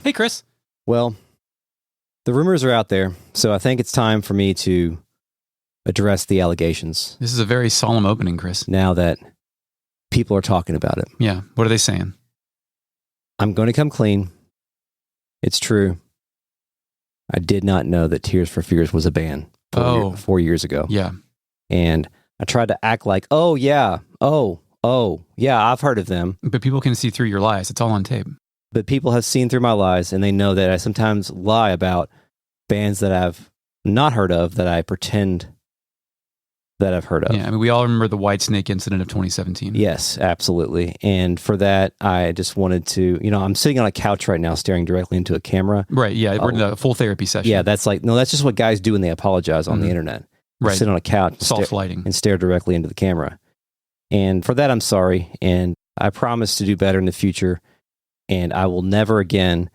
Hey, Chris. Well, the rumors are out there, so I think it's time for me to address the allegations. This is a very solemn opening, Chris. Now that people are talking about it. Yeah. What are they saying? I'm going to come clean. It's true. I did not know that Tears for Fears was a band 4 years ago. Yeah. And I tried to act like, oh, yeah, I've heard of them. But people can see through your lies. It's all on tape. But people have seen through my lies, and they know that I sometimes lie about bands that I've not heard of that I pretend that I've heard of. Yeah, I mean, we all remember the Whitesnake incident of 2017. Yes, absolutely. And for that, I just wanted to, I'm sitting on a couch right now staring directly into a camera. Right, yeah, we're in a full therapy session. Yeah, that's just what guys do when they apologize on the internet. Right. Sit on a couch and stare directly into the camera. And for that, I'm sorry. And I promise to do better in the future. And I will never again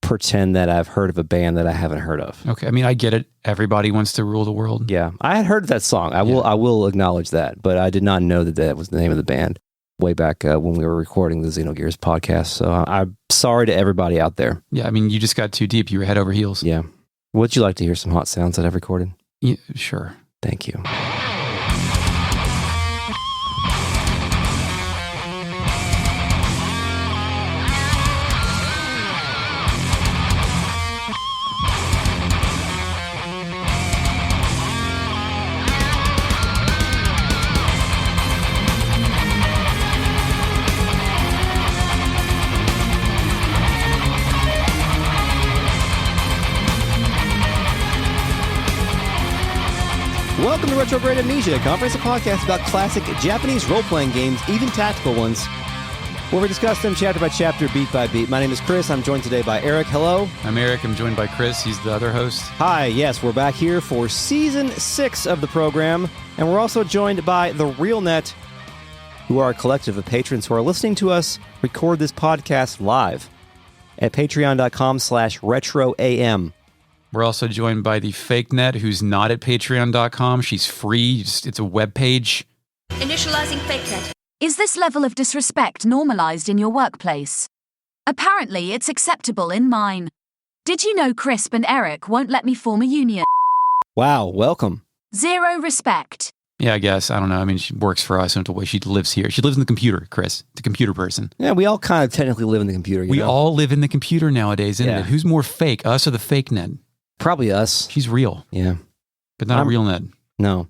pretend that I've heard of a band that I haven't heard of. Okay, I mean, I get it. Everybody wants to rule the world. Yeah, I had heard that song. I will acknowledge that, but I did not know that was the name of the band way back when we were recording the Xenogears podcast. So I'm sorry to everybody out there. Yeah, I mean, you just got too deep. You were head over heels. Yeah. Would you like to hear some hot sounds that I've recorded? Yeah, sure. Thank you. Welcome to Retrograde Amnesia, a comprehensive podcast about classic Japanese role-playing games, even tactical ones, where we discuss them chapter by chapter, beat by beat. My name is Chris. I'm joined today by Eric. Hello. I'm Eric. I'm joined by Chris. He's the other host. Hi. Yes, we're back here for Season 6 of the program, and we're also joined by The Real Net, who are a collective of patrons who are listening to us record this podcast live at patreon.com/retroam. We're also joined by the Fake Net, who's not at patreon.com. She's free. It's a web page. Initializing Fake Net. Is this level of disrespect normalized in your workplace? Apparently, it's acceptable in mine. Did you know Crisp and Eric won't let me form a union? Wow, welcome. Zero respect. Yeah, I guess. I don't know. I mean, she works for us. I don't know why she lives here. She lives in the computer, Chris. The computer person. Yeah, we all kind of technically live in the computer. We all live in the computer nowadays, isn't it? Who's more fake, us or the Fake Net? Probably us. She's real. Yeah. But not a real Ned. No.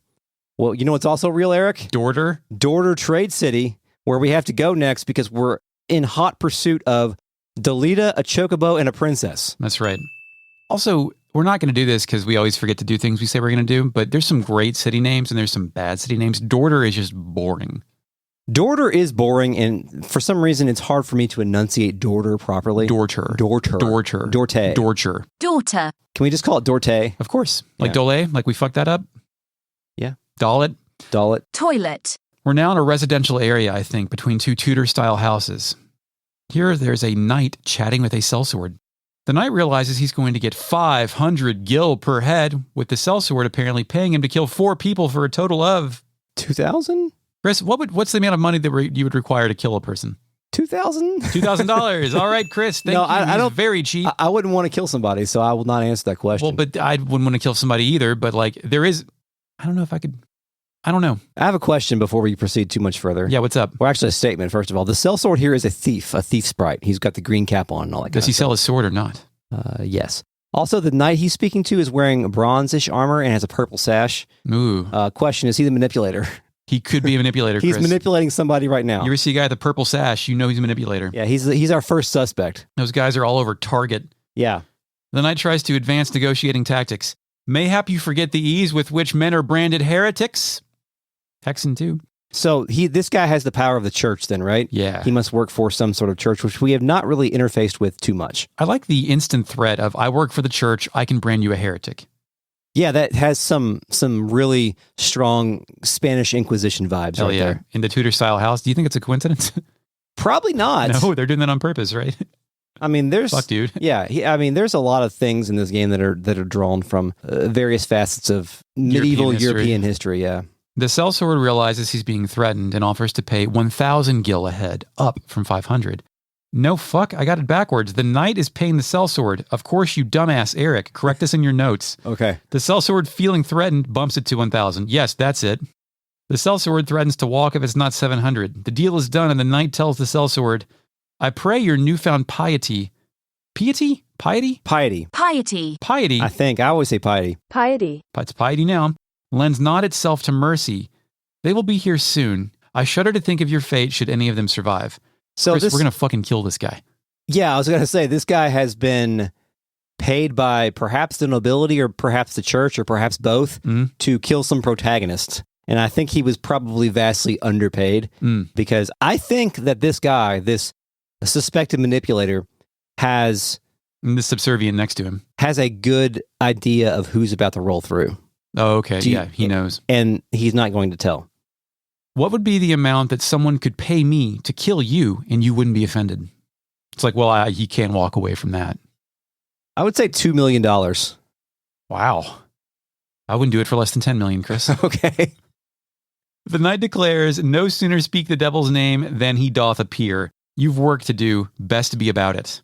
Well, you know what's also real, Eric? Dorter. Dorter Trade City, where we have to go next because we're in hot pursuit of Delita, a chocobo, and a princess. That's right. Also, we're not going to do this because we always forget to do things we say we're going to do, but there's some great city names and there's some bad city names. Dorter is just boring. Dorter is boring, and for some reason, it's hard for me to enunciate Dorter properly. Dorter. Dorter. Dorter. Dorte. Dorter. Daughter. Can we just call it Dorte? Of course. Like Yeah. Dole, like we fucked that up? Yeah. Dollet. Dollet. Toilet. We're now in a residential area, I think, between two Tudor-style houses. Here, there's a knight chatting with a sellsword. The knight realizes he's going to get 500 gil per head, with the sellsword apparently paying him to kill 4 people for a total of... 2,000? Chris, what's the amount of money that you would require to kill a person? 2,000? $2,000. All right, Chris. Thank you. I don't. Very cheap. I wouldn't want to kill somebody, so I will not answer that question. Well, but I wouldn't want to kill somebody either. But like, there is. I don't know if I could. I don't know. I have a question before we proceed too much further. Yeah, what's up? Well, actually, a statement, first of all. The sellsword here is a thief sprite. He's got the green cap on and all that Does he sell his sword or not? Yes. Also, the knight he's speaking to is wearing bronze-ish armor and has a purple sash. Ooh. Question, is he the manipulator? He could be a manipulator, He's Chris. manipulating somebody right now. You ever see a guy with a purple sash, you know he's a manipulator. Yeah, he's our first suspect. Those guys are all over Target. Yeah. The knight tries to advance negotiating tactics. Mayhap you forget the ease with which men are branded heretics. Hexen too. So this guy has the power of the church then, right? Yeah. He must work for some sort of church, which we have not really interfaced with too much. I like the instant threat of, I work for the church, I can brand you a heretic. Yeah, that has some really strong Spanish Inquisition vibes Hell right yeah. there. In the Tudor-style house. Do you think it's a coincidence? Probably not. No, they're doing that on purpose, right? I mean, Fuck, dude. Yeah, there's a lot of things in this game that are drawn from various facets of medieval European history. Yeah. The sellsword realizes he's being threatened and offers to pay 1,000 gil a head, up from 500. No, fuck, I got it backwards. The knight is paying the sellsword. Of course, you dumbass Eric. Correct this in your notes. Okay. The sellsword, feeling threatened, bumps it to 1,000. Yes, that's it. The sellsword threatens to walk if it's not 700. The deal is done, and the knight tells the sellsword, I pray your newfound piety. Piety? Piety? Piety. Piety. Piety. I think. I always say piety. Piety. It's piety now. Lends not itself to mercy. They will be here soon. I shudder to think of your fate should any of them survive. So Chris, we're going to fucking kill this guy. Yeah, I was going to say, this guy has been paid by perhaps the nobility or perhaps the church or perhaps both to kill some protagonists. And I think he was probably vastly underpaid because I think that this guy, this suspected manipulator, has... And the subservient next to him. Has a good idea of who's about to roll through. Oh, okay. Yeah, he knows. And he's not going to tell. What would be the amount that someone could pay me to kill you and you wouldn't be offended? It's like, well, he can't walk away from that. I would say $2 million. Wow. I wouldn't do it for less than 10 million, Chris. Okay. The knight declares, no sooner speak the devil's name than he doth appear. You've work to do. Best be about it.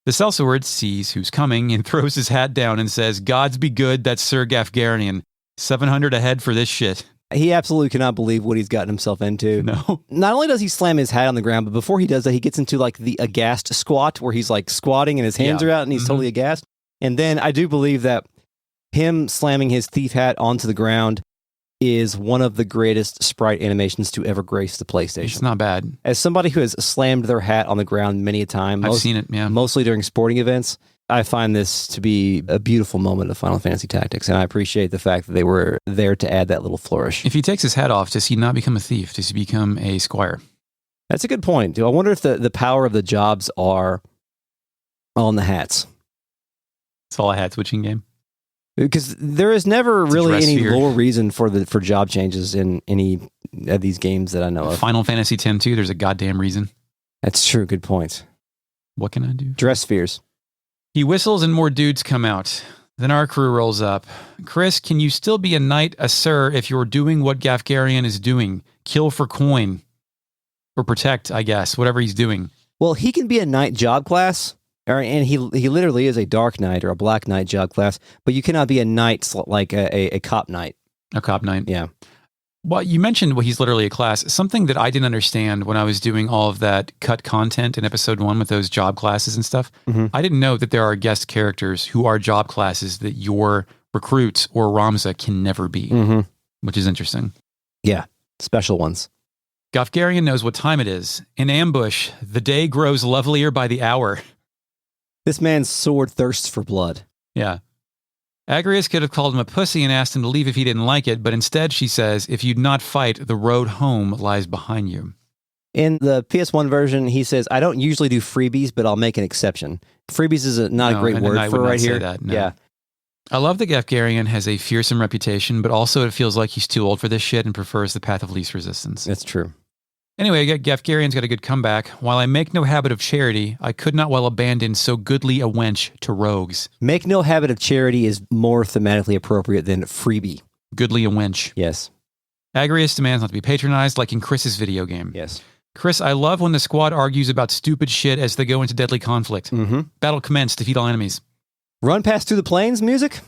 The sellsword sees who's coming and throws his hat down and says, Gods be good, that's Sir Gaffgarion. 700 ahead for this shit. He absolutely cannot believe what he's gotten himself into. No. Not only does he slam his hat on the ground, but before he does that, he gets into like the aghast squat where he's like squatting and his hands are out and he's totally aghast. And then I do believe that him slamming his thief hat onto the ground is one of the greatest sprite animations to ever grace the PlayStation. It's not bad. As somebody who has slammed their hat on the ground many a time, I've seen it, yeah. Mostly during sporting events, I find this to be a beautiful moment of Final Fantasy Tactics, and I appreciate the fact that they were there to add that little flourish. If he takes his hat off, does he not become a thief? Does he become a squire? That's a good point. I wonder if the power of the jobs are on the hats. It's all a hat switching game. Because there is never really any lore reason for job changes in any of these games that I know of. Final Fantasy X too, there's a goddamn reason. That's true. Good point. What can I do? Dress spheres. He whistles and more dudes come out. Then our crew rolls up. Chris, can you still be a knight, a sir, if you're doing what Gaffgarion is doing? Kill for coin. Or protect, I guess, whatever he's doing. Well, he can be a knight job class. And he literally is a dark knight or a black knight job class, but you cannot be a knight like a cop knight. A cop knight. Yeah. Well, you mentioned he's literally a class. Something that I didn't understand when I was doing all of that cut content in episode 1 with those job classes and stuff. I didn't know that there are guest characters who are job classes that your recruits or Ramza can never be, which is interesting. Yeah. Special ones. Gaffgarion knows what time it is. In ambush, the day grows lovelier by the hour. This man's sword thirsts for blood. Yeah. Agrias could have called him a pussy and asked him to leave if he didn't like it, but instead she says, if you'd not fight, the road home lies behind you. In the PS1 version, he says, I don't usually do freebies, but I'll make an exception. Freebies is not a great word for right here. That, no. Yeah. I love that Gaffgarion has a fearsome reputation, but also it feels like he's too old for this shit and prefers the path of least resistance. That's true. Anyway, Gaffgarion's got a good comeback. While I make no habit of charity, I could not well abandon so goodly a wench to rogues. Make no habit of charity is more thematically appropriate than freebie. Goodly a wench. Yes. Agrias demands not to be patronized, like in Chris's video game. Yes. Chris, I love when the squad argues about stupid shit as they go into deadly conflict. Battle commenced, defeat all enemies. Run past through the plains music?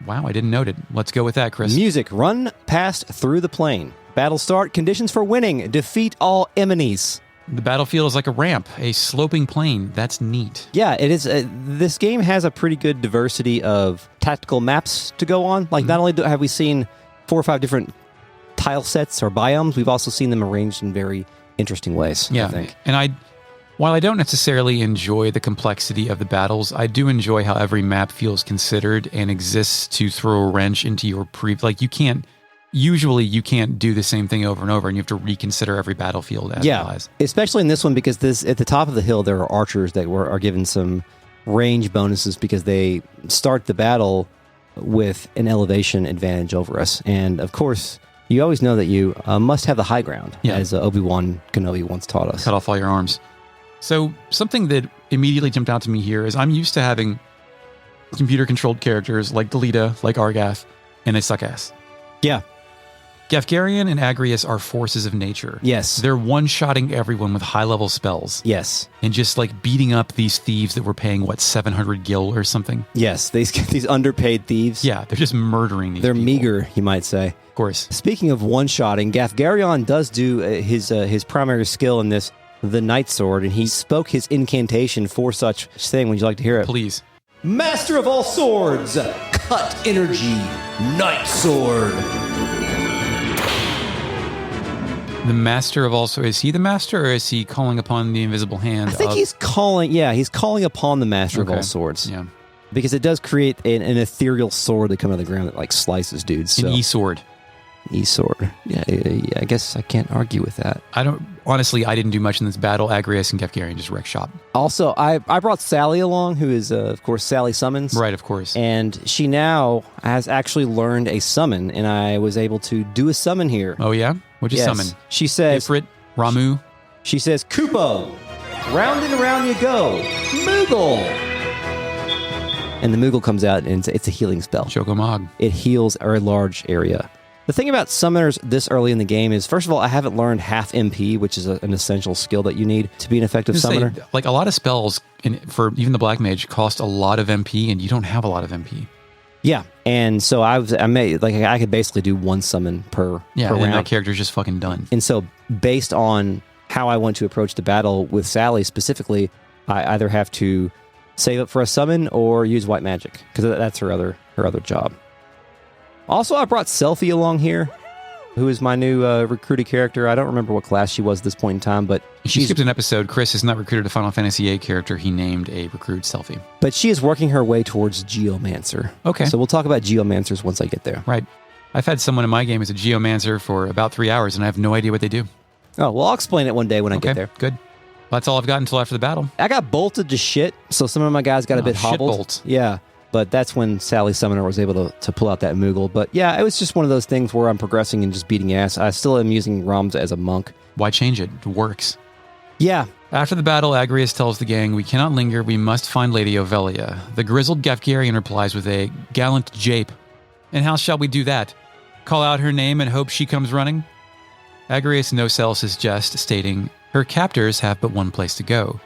Wow, I didn't note it. Let's go with that, Chris. Music, run past through the plain. Battle start, conditions for winning, defeat all enemies. The battlefield is like a ramp, a sloping plane. That's neat. Yeah, it is. This game has a pretty good diversity of tactical maps to go on. Like, not only have we seen 4 or 5 different tile sets or biomes, we've also seen them arranged in very interesting ways, yeah, I think. And while I don't necessarily enjoy the complexity of the battles, I do enjoy how every map feels considered and exists to throw a wrench into your like, usually you can't do the same thing over and over, and you have to reconsider every battlefield as it lies. Especially in this one, because at the top of the hill, there are archers that are given some range bonuses because they start the battle with an elevation advantage over us. And of course, you always know that you must have the high ground, as Obi-Wan Kenobi once taught us. Cut off all your arms. So something that immediately jumped out to me here is I'm used to having computer-controlled characters like Delita, like Argath, and they suck ass. Yeah. Gaffgarion and Agrius are forces of nature. Yes. They're one-shotting everyone with high-level spells. Yes. And just like beating up these thieves that were paying, 700 gil or something? Yes, these underpaid thieves. Yeah, they're just murdering these They're people. meager, you might say. Of course. Speaking of one-shotting, Gaffgarion does do his primary skill in this, the Night Sword, and he spoke his incantation for such thing. Would you like to hear it? Please. Master of all swords, cut energy, Night Sword. The master of also, is he the master or is he calling upon the invisible hand? I think he's calling upon the Master of all swords. Yeah. Because it does create an ethereal sword that comes out of the ground that like slices dudes. So. An e-sword. E-sword. Yeah, I guess I can't argue with that. I didn't do much in this battle. Agrius and Gaffgarion just wreck shop. Also, I brought Sally along, who is, of course, Sally Summons. Right, of course. And she now has actually learned a summon, and I was able to do a summon here. Oh, yeah? What'd you summon? She says... Ifrit, Ramu. She says, Kupo, round and around you go, Moogle. And the Moogle comes out, and it's a healing spell. Chokomog. It heals a large area. The thing about summoners this early in the game is, first of all, I haven't learned half MP, which is an essential skill that you need to be an effective summoner. Like a lot of spells, for even the Black Mage, cost a lot of MP, and you don't have a lot of MP. Yeah, and so I could basically do one summon per round. And that character's just fucking done. And so, based on how I want to approach the battle with Sally specifically, I either have to save up for a summon or use white magic, because that's her other job. Also, I brought Selfie along here, who is my new recruited character. I don't remember what class she was at this point in time, but she skipped an episode. Chris has not recruited a Final Fantasy VIII character. He named a recruit Selfie. But she is working her way towards Geomancer. Okay. So we'll talk about Geomancers once I get there. Right. I've had someone in my game as a Geomancer for about 3 hours, and I have no idea what they do. Oh, well, I'll explain it one day when I get there. Good. Well, that's all I've got until after the battle. I got bolted to shit, so some of my guys got a bit hobbled. Bolt. Yeah. But that's when Sally Summoner was able to pull out that Moogle. But yeah, it was just one of those things where I'm progressing and just beating ass. I still am using Roms as a monk. Why change it? It works. Yeah. After the battle, Agrius tells the gang, "We cannot linger. We must find Lady Ovelia." The grizzled Gaffgarion replies with a gallant jape. "And how shall we do that? Call out her name and hope she comes running?" Agrius no-sells his jest, stating, "Her captors have but one place to go.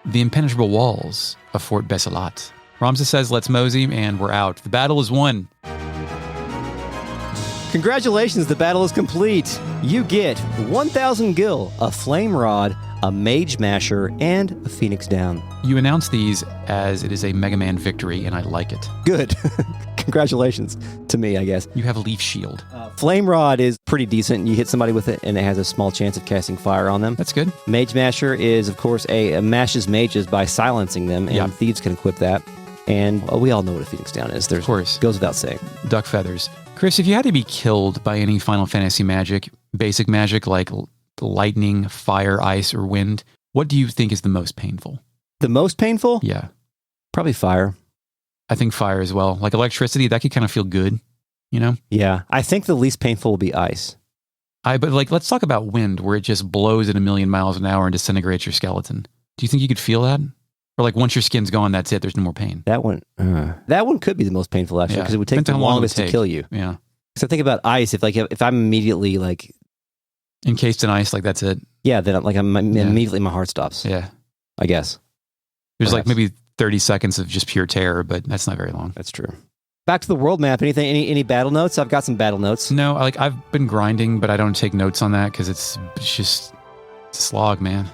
The impenetrable walls of Fort Besselat." Ramza says, "Let's mosey," and we're out. The battle is won. Congratulations, the battle is complete. You get 1,000 gil, a flame rod, a mage masher, and a phoenix down. You announce these as it is a Mega Man victory, and I like it. Good. Congratulations to me, I guess. You have a leaf shield. Flame rod is pretty decent. You hit somebody with it, and it has a small chance of casting fire on them. That's good. Mage masher is, of course, a mashes mages by silencing them, and thieves can equip that. And we all know what a Phoenix Down is. Of course. Goes without saying. Duck feathers. Chris, if you had to be killed by any Final Fantasy magic, basic magic like lightning, fire, ice, or wind, what do you think is the most painful? The most painful? Yeah. Probably fire. I think fire as well. Like electricity, that could kind of feel good, you know? Yeah. I think the least painful will be ice. But let's talk about wind, where it just blows at 1,000,000 miles an hour and disintegrates your skeleton. Do you think you could feel that? Or like once your skin's gone, that's it. There's no more pain. That one could be the most painful actually, because it would take the longest to kill you. Yeah. So think about ice. If I'm immediately like encased in ice, like that's it. Yeah, then immediately my heart stops. Yeah, I guess there's like maybe 30 seconds of just pure terror, but that's not very long. That's true. Back to the world map. Anything? Any battle notes? I've got some battle notes. No, I've been grinding, but I don't take notes on that because it's just a slog, man.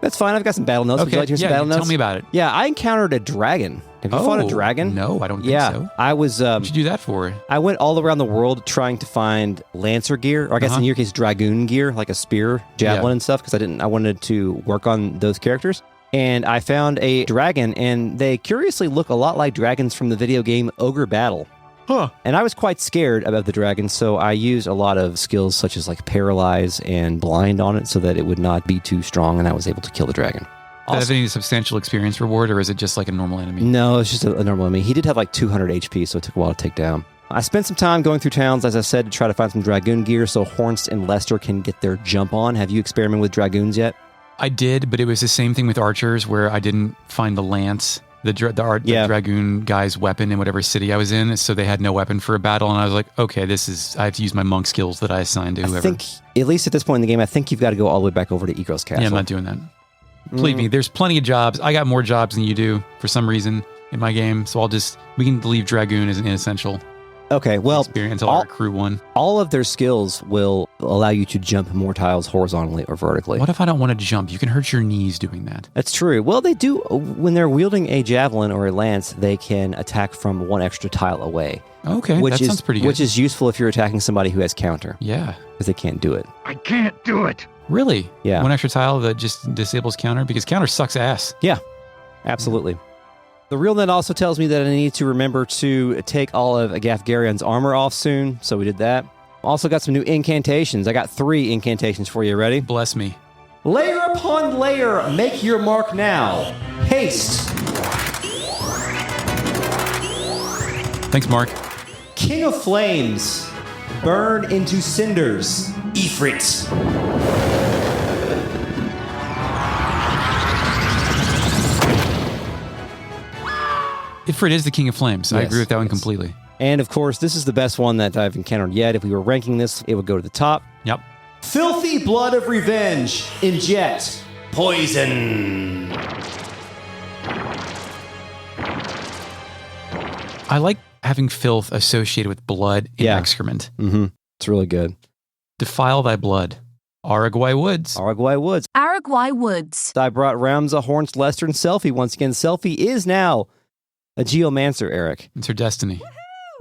That's fine. I've got some battle notes. Okay. Would you like to hear some battle notes? Tell me about it. Yeah, I encountered a dragon. Have you fought a dragon? No, I don't think so. I was... What'd you do that for? I went all around the world trying to find Lancer gear, or I guess in your case, Dragoon gear, like a spear, javelin and stuff, because I wanted to work on those characters. And I found a dragon, and they curiously look a lot like dragons from the video game Ogre Battle. Huh. And I was quite scared about the dragon, so I used a lot of skills such as like Paralyze and Blind on it so that it would not be too strong, and I was able to kill the dragon. Does it have any substantial experience reward, or is it just like a normal enemy? No, it's just a normal enemy. He did have like 200 HP, so it took a while to take down. I spent some time going through towns, as I said, to try to find some Dragoon gear so Hornst and Lester can get their jump on. Have you experimented with Dragoons yet? I did, but it was the same thing with archers, where I didn't find the lance the Dragoon guy's weapon in whatever city I was in. So they had no weapon for a battle. And I was like, okay, I have to use my monk skills that I assigned to whoever. I think, at least at this point in the game, I think you've got to go all the way back over to Egros Castle. Yeah, I'm not doing that. Believe me, there's plenty of jobs. I got more jobs than you do for some reason in my game. So we can leave Dragoon as an inessential experience until our crew one. All of their skills will allow you to jump more tiles horizontally or vertically. What if I don't want to jump? You can hurt your knees doing that. That's true. Well, they do. When they're wielding a javelin or a lance, they can attack from one extra tile away. Okay, that sounds pretty good. Which is useful if you're attacking somebody who has counter. Yeah. Because they can't do it. I can't do it. Really? Yeah. One extra tile that just disables counter? Because counter sucks ass. Yeah, absolutely. The real net also tells me that I need to remember to take all of Gaffgarion's armor off soon, so we did that. Also got some new incantations. I got 3 incantations for you. Ready? Bless me. Layer upon layer, make your mark now. Haste. Thanks, Mark. King of Flames, burn into cinders. Ifrit. Ifrit is the King of Flames. I agree with that one completely. And of course, this is the best one that I've encountered yet. If we were ranking this, it would go to the top. Yep. Filthy blood of revenge. Inject poison. I like having filth associated with blood and excrement. Mm-hmm. It's really good. Defile thy blood. Araguay Woods. Araguay Woods. Araguay Woods. I brought Ramza Horns Lester and Selfie. Once again, Selfie is now a geomancer, Eric. It's her destiny.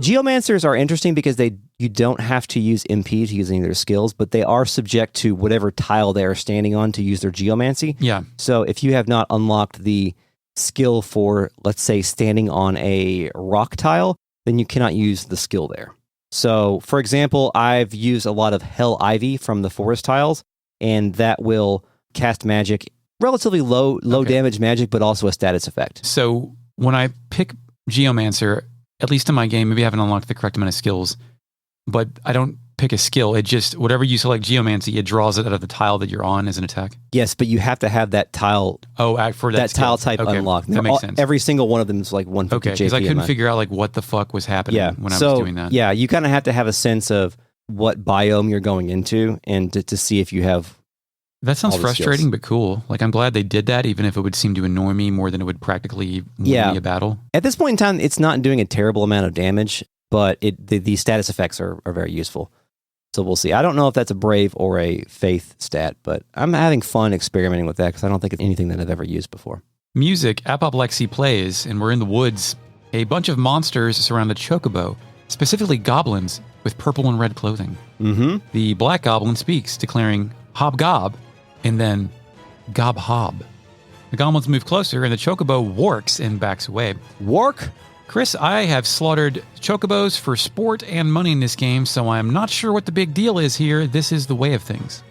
Geomancers are interesting because you don't have to use MP to use any of their skills, but they are subject to whatever tile they are standing on to use their geomancy. Yeah. So if you have not unlocked the skill for, let's say, standing on a rock tile, then you cannot use the skill there. So, for example, I've used a lot of Hell Ivy from the forest tiles, and that will cast magic, relatively low damage magic, but also a status effect. So when I pick Geomancer, at least in my game, maybe I haven't unlocked the correct amount of skills, but I don't pick a skill. It just, whatever you select Geomancy, it draws it out of the tile that you're on as an attack. Yes, but you have to have that tile. For that tile type unlocked. That makes sense. Every single one of them is like 150 Okay, because I couldn't figure out what the fuck was happening when I was doing that. Yeah, you kind of have to have a sense of what biome you're going into and to see if you have. That sounds frustrating, but cool. I'm glad they did that, even if it would seem to annoy me more than it would practically win me a battle. At this point in time, it's not doing a terrible amount of damage, but the status effects are very useful. So we'll see. I don't know if that's a brave or a faith stat, but I'm having fun experimenting with that because I don't think it's anything that I've ever used before. Music, Apoplexy plays, and we're in the woods. A bunch of monsters surround the chocobo, specifically goblins with purple and red clothing. Mm-hmm. The black goblin speaks, declaring Hobgob, and then Gob Hob. The goblins move closer, and the chocobo warks and backs away. Wark? Chris, I have slaughtered chocobos for sport and money in this game, so I'm not sure what the big deal is here. This is the way of things.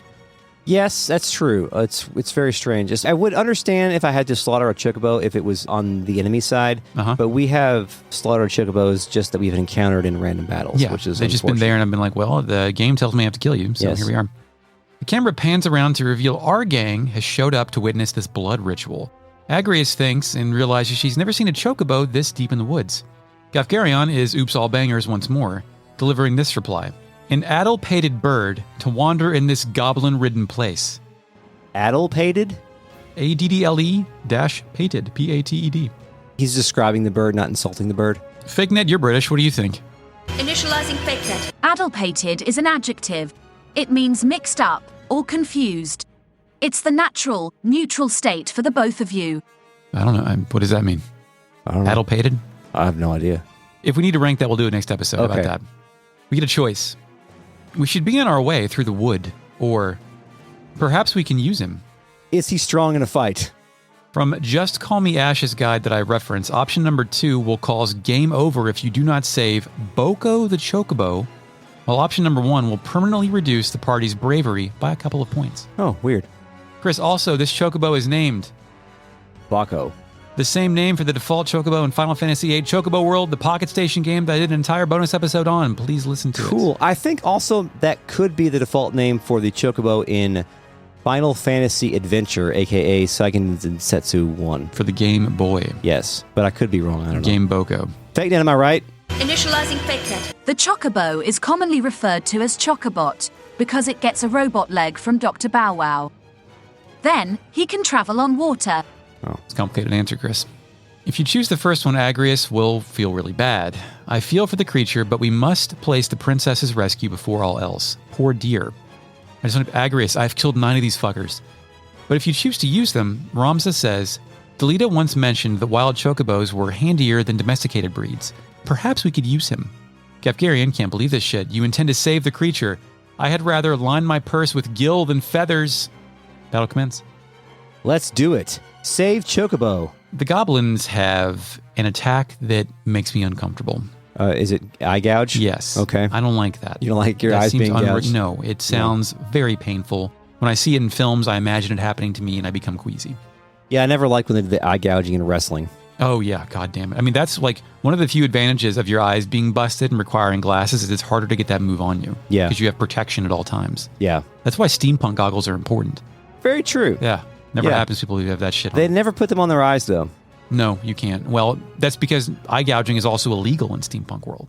Yes, that's true. It's very strange. I would understand if I had to slaughter a chocobo if it was on the enemy side, but we have slaughtered chocobos just that we've encountered in random battles, which is they've just been there, and I've been like, well, the game tells me I have to kill you, so here we are. The camera pans around to reveal our gang has showed up to witness this blood ritual. Agrius thinks and realizes she's never seen a chocobo this deep in the woods. Gaffgarion is oops all bangers once more, delivering this reply. An addle-pated bird to wander in this goblin-ridden place. Addle-pated? ADDLE-pated, P-A-T-E-D. He's describing the bird, not insulting the bird. FakeNet, you're British. What do you think? Initializing FakeNet. Addle-pated is an adjective. It means mixed up or confused. It's the natural, neutral state for the both of you. I don't know. What does that mean? I don't know. Addle-pated? I have no idea. If we need to rank that, we'll do it next episode about that. We get a choice. We should be on our way through the wood, or perhaps we can use him. Is he strong in a fight? From Just Call Me Ash's guide that I reference, option number 2 will cause game over if you do not save Boko the Chocobo, while option number 1 will permanently reduce the party's bravery by a couple of points. Oh, weird. Chris, also, this Chocobo is named Bako. The same name for the default Chocobo in Final Fantasy VIII Chocobo World, the Pocket Station game that I did an entire bonus episode on. Please listen to it. Cool. I think also that could be the default name for the Chocobo in Final Fantasy Adventure, a.k.a. Seiken Densetsu 1. For the Game Boy. Yes, but I could be wrong. I don't know. Game Boko. Fake net, am I right? Initializing fake net. The Chocobo is commonly referred to as Chocobot because it gets a robot leg from Dr. Bow Wow. Then, he can travel on water. Oh, it's a complicated answer, Chris. If you choose the first one, Agrius will feel really bad. I feel for the creature, but we must place the princess's rescue before all else. Poor dear. I just want to, Agrius, I've killed 9 of these fuckers. But if you choose to use them, Ramza says, Delita once mentioned that wild chocobos were handier than domesticated breeds. Perhaps we could use him. Gaffgarion can't believe this shit. You intend to save the creature. I had rather line my purse with gil than feathers. Battle commence. Let's do it. Save Chocobo. The goblins have an attack that makes me uncomfortable. Is it eye gouge? Yes. Okay. I don't like that. You don't like your That eyes seems being gouged? No, it sounds very painful. When I see it in films, I imagine it happening to me and I become queasy. Yeah, I never liked when they did the eye gouging in wrestling. Oh, yeah. God damn it. I mean, that's like one of the few advantages of your eyes being busted and requiring glasses is it's harder to get that move on you. Yeah. Because you have protection at all times. Yeah. That's why steampunk goggles are important. Very true. Yeah. Never Yeah. happens to people who have that shit on. They never put them on their eyes, though. No, you can't. Well, that's because eye gouging is also illegal in steampunk world.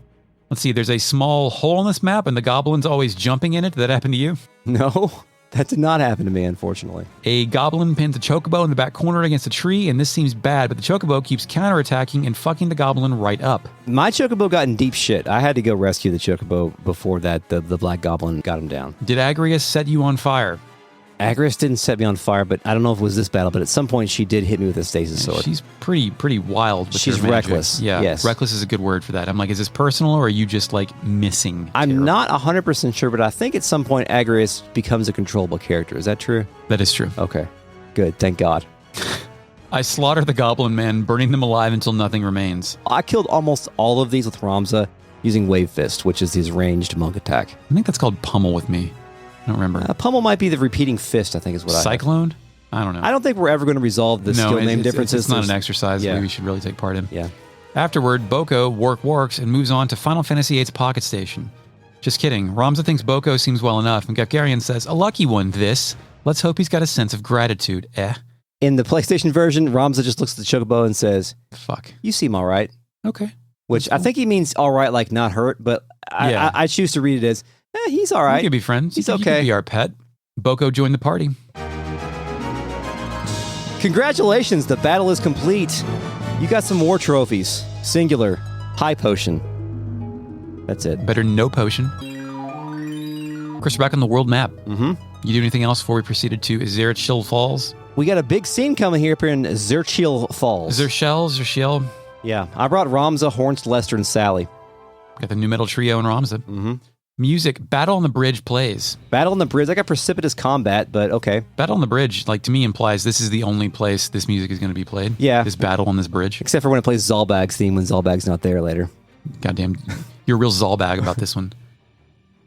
Let's see, there's a small hole in this map and the goblin's always jumping in it. Did that happen to you? No, that did not happen to me, unfortunately. A goblin pins a chocobo in the back corner against a tree, and this seems bad, but the chocobo keeps counterattacking and fucking the goblin right up. My chocobo got in deep shit. I had to go rescue the chocobo before that the black goblin got him down. Did Agrius set you on fire? Agrius didn't set me on fire, but I don't know if it was this battle, but at some point she did hit me with a stasis sword. She's pretty wild with She's her magic. reckless. Yeah, Yes. reckless is a good word for that. I'm like, is this personal or are you just like missing? I'm terror? not 100% sure, but I think at some point Agrius becomes a controllable character. Is that true? That is true. Okay. Good. Thank God. I slaughter the goblin men, burning them alive until nothing remains. I killed almost all of these with Ramza using Wave Fist, which is his ranged monk attack. I think that's called pummel with me. I don't remember. Pummel might be the repeating fist, I think is what Cyclone? I don't know. I don't think we're ever going to resolve the skill name differences. It's not an exercise that Yeah. we should really take part in. Yeah. Afterward, Boko works and moves on to Final Fantasy VIII's Pocket Station. Just kidding. Ramza thinks Boko seems well enough, and Gaffgarion says, a lucky one, this. Let's hope he's got a sense of gratitude. In the PlayStation version, Ramza just looks at the chocobo and says, Fuck. you seem all right. Okay. Which I think he means all right, like not hurt, but Yeah. I choose to read it as, he's all We right. could be friends. He's You okay. could be our pet. Boko joined the party. Congratulations, the battle is complete. You got some war trophies. Singular. High potion. That's it. Better no potion. Chris, we're back on the world map. Mm-hmm. You do anything else before we proceeded to Zeirchele Falls? We got a big scene coming here up here in Zeirchele Falls. Zeirchele. Yeah. I brought Ramza, Horns, Lester, and Sally. Got the new metal trio and Ramza. Mm-hmm. Music, Battle on the Bridge plays. Battle on the Bridge. I got precipitous combat, but okay. Battle on the Bridge, like to me, implies this is the only place this music is going to be played. Yeah. This battle on this bridge. Except for when it plays Zalbag's theme when Zalbag's not there later. Goddamn, you're a real Zalbag about this one.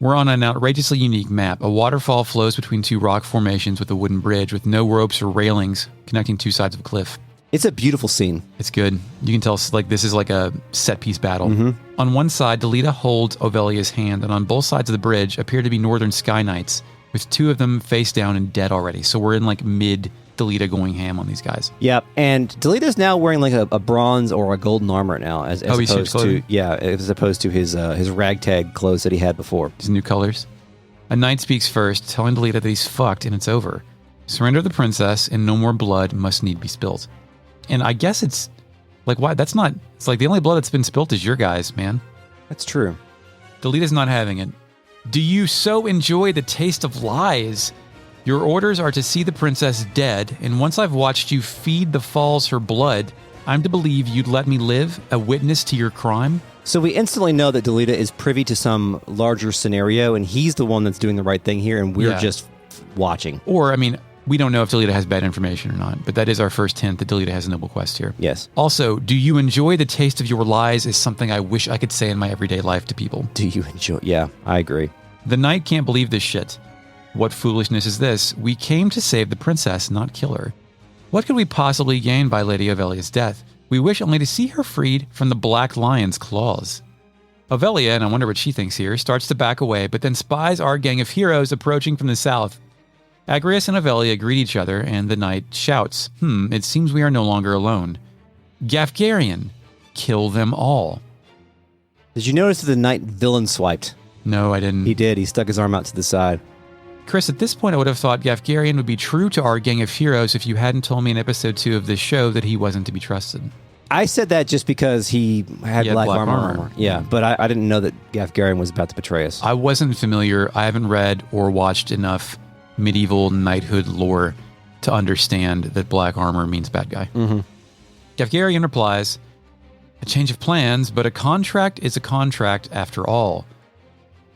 We're on an outrageously unique map. A waterfall flows between two rock formations with a wooden bridge with no ropes or railings connecting two sides of a cliff. It's a beautiful scene. It's good. You can tell like this is like a set-piece battle. Mm-hmm. On one side, Delita holds Ovelia's hand, and on both sides of the bridge appear to be Northern Sky Knights, with two of them face down and dead already. So we're in like mid-Delita going ham on these guys. Yep, and Delita's now wearing like a bronze or a golden armor now, as he changed opposed to clothing? as opposed to his ragtag clothes that he had before. These new colors. A knight speaks first, telling Delita that he's fucked and it's over. Surrender the princess, and no more blood must need be spilt. And I guess it's like, why? That's not, it's like the only blood that's been spilt is your guys, man. That's true. Delita's not having it. Do you so enjoy the taste of lies? Your orders are to see the princess dead, and once I've watched you feed the falls her blood, I'm to believe you'd let me live, a witness to your crime? So we instantly know that Delita is privy to some larger scenario, and he's the one that's doing the right thing here, and we're just watching. Or, I mean, we don't know if Delita has bad information or not, but that is our first hint that Delita has a noble quest here. Yes. Also, do you enjoy the taste of your lies is something I wish I could say in my everyday life to people. Do you enjoy? Yeah, I agree. The knight can't believe this shit. What foolishness is this? We came to save the princess, not kill her. What could we possibly gain by Lady Ovelia's death? We wish only to see her freed from the Black Lion's claws. Ovelia, and I wonder what she thinks here, starts to back away, but then spies our gang of heroes approaching from the south. Agrias and Avelia greet each other, and the knight shouts, it seems we are no longer alone. Gaffgarion, kill them all. Did you notice that the knight villain swiped? No, I didn't. He did. He stuck his arm out to the side. Chris, at this point, I would have thought Gaffgarion would be true to our gang of heroes if you hadn't told me in episode 2 of this show that he wasn't to be trusted. I said that just because he had black armor. Yeah, but I didn't know that Gaffgarion was about to betray us. I wasn't familiar. I haven't read or watched enough medieval knighthood lore to understand that black armor means bad guy. Mm-hmm. Gaffgarion replies, a change of plans, but a contract is a contract after all.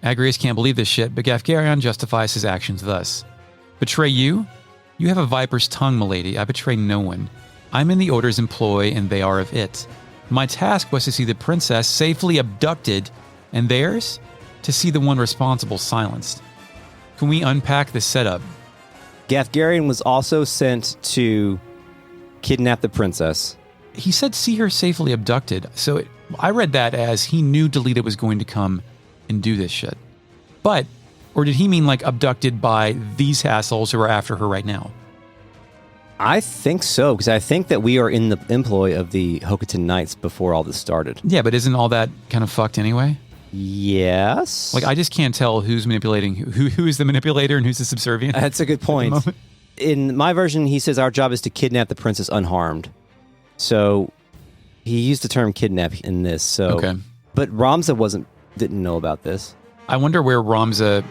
Agrias can't believe this shit, but Gaffgarion justifies his actions thus. Betray you? You have a viper's tongue, milady. I betray no one. I'm in the Order's employ, and they are of it. My task was to see the princess safely abducted, and theirs? To see the one responsible silenced. Can we unpack this setup? Gaffgarion was also sent to kidnap the princess. He said see her safely abducted, so I read that as he knew Delita was going to come and do this shit. But, or did he mean like abducted by these assholes who are after her right now? I think so, because I think that we are in the employ of the Hokuton Knights before all this started. Yeah, but isn't all that kind of fucked anyway? Yes. Like, I just can't tell who's manipulating, who is the manipulator and who's the subservient. That's a good point. In my version, he says our job is to kidnap the princess unharmed. So he used the term kidnap in this. So, okay. But Ramza didn't know about this. I wonder where Ramza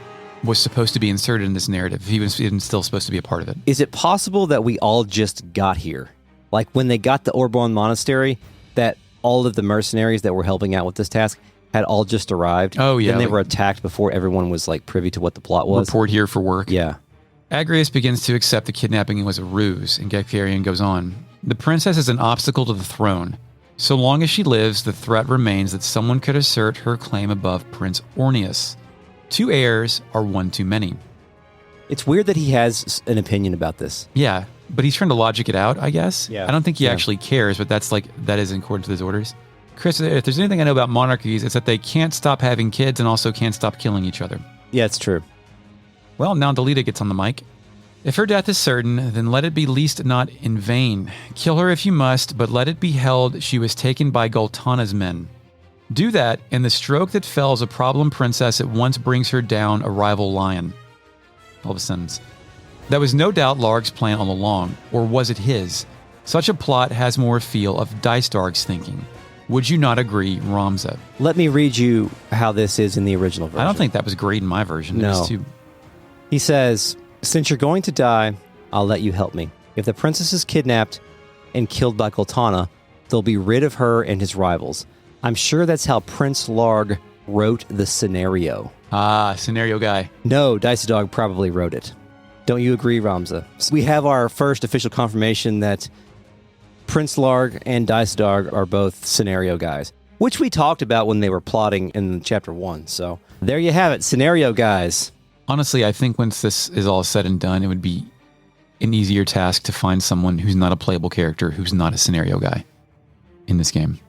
was supposed to be inserted in this narrative. If he was even still supposed to be a part of it. Is it possible that we all just got here? Like when they got the Orborn Monastery, that all of the mercenaries that were helping out with this task had all just arrived. Oh, yeah. And they were attacked before everyone was like privy to what the plot was. Report here for work. Yeah. Agrias begins to accept the kidnapping was a ruse, and Gaffgarion goes on. The princess is an obstacle to the throne. So long as she lives, the threat remains that someone could assert her claim above Prince Orneus. 2 heirs are one too many. It's weird that he has an opinion about this. Yeah, but he's trying to logic it out, I guess. Yeah. I don't think he actually cares, but that is in accordance with his orders. Chris, if there's anything I know about monarchies, it's that they can't stop having kids and also can't stop killing each other. Yeah, it's true. Well, now Delita gets on the mic. If her death is certain, then let it be least not in vain. Kill her if you must, but let it be held she was taken by Goltana's men. Do that, and the stroke that fells a problem princess at once brings her down a rival lion. All of a sentence. That was no doubt Larg's plan all along, or was it his? Such a plot has more feel of Dice Dark's thinking. Would you not agree, Ramza? Let me read you how this is in the original version. I don't think that was great in my version. No. He says, since you're going to die, I'll let you help me. If the princess is kidnapped and killed by Goltana, they'll be rid of her and his rivals. I'm sure that's how Prince Larg wrote the scenario. Ah, scenario guy. No, Dice Dog probably wrote it. Don't you agree, Ramza? So we have our first official confirmation that Prince Larg and Dice Dog are both scenario guys, which we talked about when they were plotting in chapter 1. So there you have it, scenario guys. Honestly, I think once this is all said and done, it would be an easier task to find someone who's not a playable character, who's not a scenario guy in this game.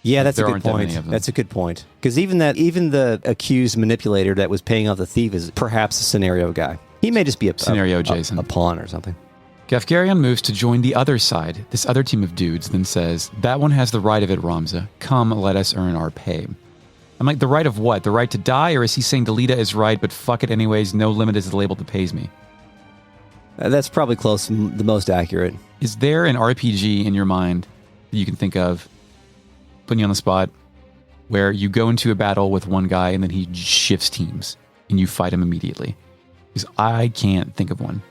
Yeah, that's a good point. That's a good point. Because even the accused manipulator that was paying off the thief is perhaps a scenario guy. He may just be a scenario Jason, a pawn or something. Gaffgarion moves to join the other side, this other team of dudes, then says, that one has the right of it, Ramza. Come, let us earn our pay. I'm like, the right of what? The right to die? Or is he saying Delita is right, but fuck it anyways, no limit is the label that pays me? That's probably close, the most accurate. Is there an RPG in your mind that you can think of, putting you on the spot, where you go into a battle with one guy and then he shifts teams and you fight him immediately? Because I can't think of one.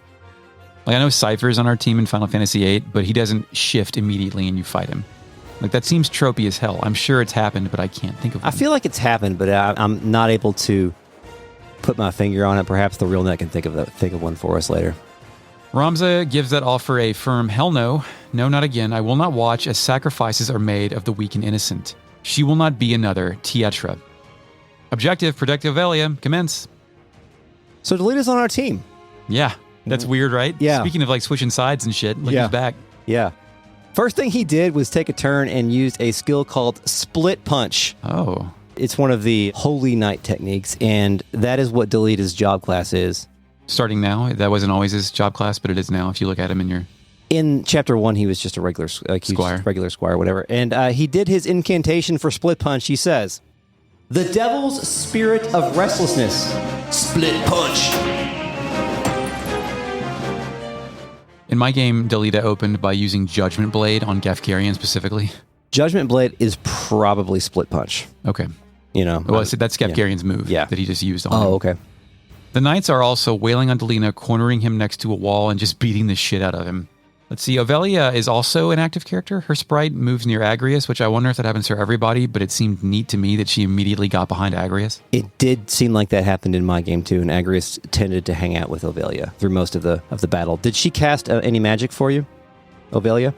Like, I know Cypher's on our team in Final Fantasy VIII, but he doesn't shift immediately and you fight him. Like, that seems tropey as hell. I'm sure it's happened, but I can't think of one. I feel like it's happened, but I'm not able to put my finger on it. Perhaps the real net can think of one for us later. Ramza gives that offer a firm hell no. No, not again. I will not watch as sacrifices are made of the weak and innocent. She will not be another Tietra. Objective, Protective Avelia, commence. So Delita's on our team. Yeah, that's weird, right? Yeah. Speaking of like switching sides and shit, look who's back. Yeah. First thing he did was take a turn and used a skill called Split Punch. Oh. It's one of the Holy Knight techniques, and that is what Delita's job class is. Starting now, that wasn't always his job class, but it is now if you look at him in your... In chapter 1, he was just a regular squire. Regular squire, whatever. And he did his incantation for split punch. He says, "The devil's spirit of restlessness. Split punch." In my game, Delita opened by using Judgment Blade on Gaffgarion specifically. Judgment Blade is probably split punch. Okay. You know. Well, so that's Gaffgarion's move Yeah. that he just used on him. Oh, okay. The knights are also wailing on Delina, cornering him next to a wall and just beating the shit out of him. Let's see, Ovelia is also an active character. Her sprite moves near Agrius, which I wonder if that happens for everybody, but it seemed neat to me that she immediately got behind Agrius. It did seem like that happened in my game too, and Agrius tended to hang out with Ovelia through most of the battle. Did she cast any magic for you, Ovelia?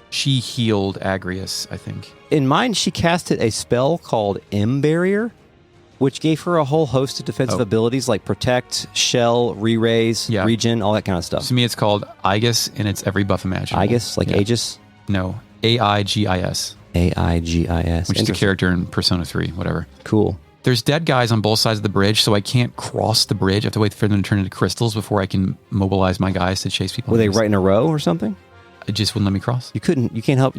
She healed Agrius, I think. In mine, she casted a spell called M Barrier, which gave her a whole host of defensive abilities like Protect, Shell, Re-Raise, Regen, all that kind of stuff. To me, it's called Aegis, and it's every buff imaginable. Aegis? Like Aegis? No, Aigis. Aigis. Which is a character in Persona 3, whatever. Cool. There's dead guys on both sides of the bridge, so I can't cross the bridge. I have to wait for them to turn into crystals before I can mobilize my guys to chase people. Were they right in a row or something? It just wouldn't let me cross. You can hop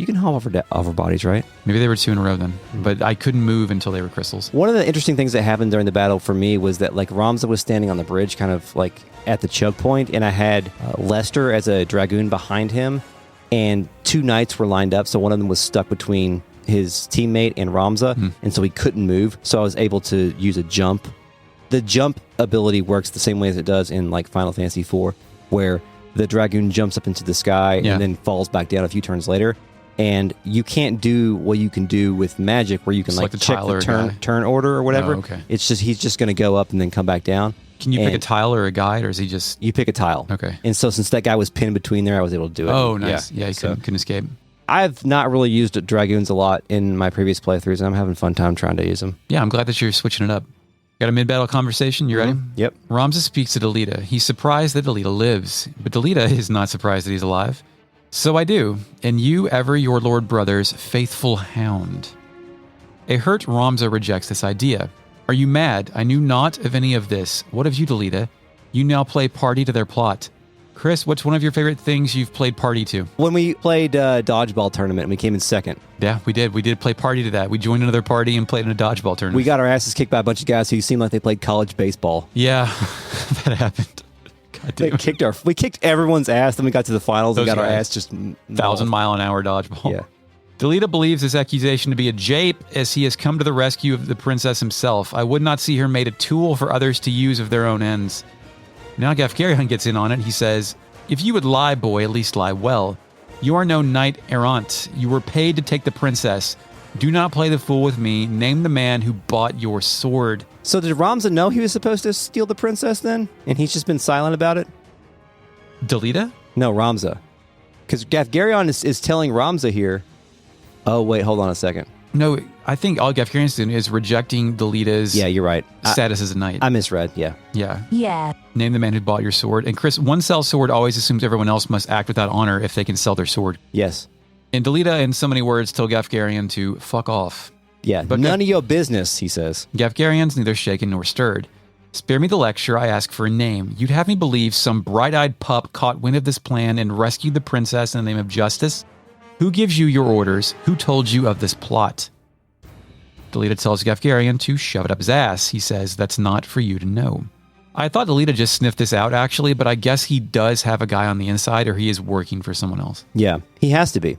over bodies, right? Maybe they were 2 in a row then, but I couldn't move until they were crystals. One of the interesting things that happened during the battle for me was that like Ramza was standing on the bridge kind of like at the choke point, and I had Lester as a dragoon behind him, and 2 knights were lined up, so one of them was stuck between his teammate and Ramza, and so he couldn't move, so I was able to use a jump. The jump ability works the same way as it does in like Final Fantasy IV, where the dragoon jumps up into the sky and then falls back down a few turns later. And you can't do what you can do with magic, where you can like check the turn order or whatever. Oh, okay. It's just he's just going to go up and then come back down. Can you pick a tile or a guide, or is he just... You pick a tile. Okay. And so since that guy was pinned between there, I was able to do it. Oh, nice. Yeah, he couldn't escape. I've not really used dragoons a lot in my previous playthroughs, and I'm having a fun time trying to use them. Yeah, I'm glad that you're switching it up. Got a mid-battle conversation? You ready? Yep. Ramza speaks to Delita. He's surprised that Delita lives, but Delita is not surprised that he's alive. So I do, and you ever your lord brother's faithful hound. A hurt Ramza rejects this idea. Are you mad? I knew not of any of this. What of you, Delita? You now play party to their plot. Chris, what's one of your favorite things you've played party to? When we played dodgeball tournament, and we came in second. Yeah, we did. We did play party to that. We joined another party and played in a dodgeball tournament. We got our asses kicked by a bunch of guys who seemed like they played college baseball. Yeah, that happened. We kicked everyone's ass, then we got to the finals and got our ass just 1,000-mile-an-hour dodgeball. Yeah. Delita believes this accusation to be a jape, as he has come to the rescue of the princess himself. I would not see her made a tool for others to use of their own ends. Now Gaffgarion gets in on it. He says, if you would lie, boy, at least lie well. You are no knight errant. You were paid to take the princess. Do not play the fool with me. Name the man who bought your sword. So did Ramza know he was supposed to steal the princess then? And he's just been silent about it? Delita? No, Ramza. Because Gaffgarion is telling Ramza here. Oh, wait, hold on a second. No, I think all Gaffgarion's doing is rejecting Delita's you're right. status as a knight. I misread, yeah. Yeah. Name the man who bought your sword. And Chris, one sells sword always assumes everyone else must act without honor if they can sell their sword. Yes. And Delita, in so many words, tell Gaffgarion to fuck off. Yeah, but none of your business, he says. Gaffgarion's neither shaken nor stirred. Spare me the lecture, I ask for a name. You'd have me believe some bright-eyed pup caught wind of this plan and rescued the princess in the name of justice? Who gives you your orders? Who told you of this plot? Delita tells Gaffgarion to shove it up his ass. He says, that's not for you to know. I thought Delita just sniffed this out, actually, but I guess he does have a guy on the inside, or he is working for someone else. Yeah, he has to be.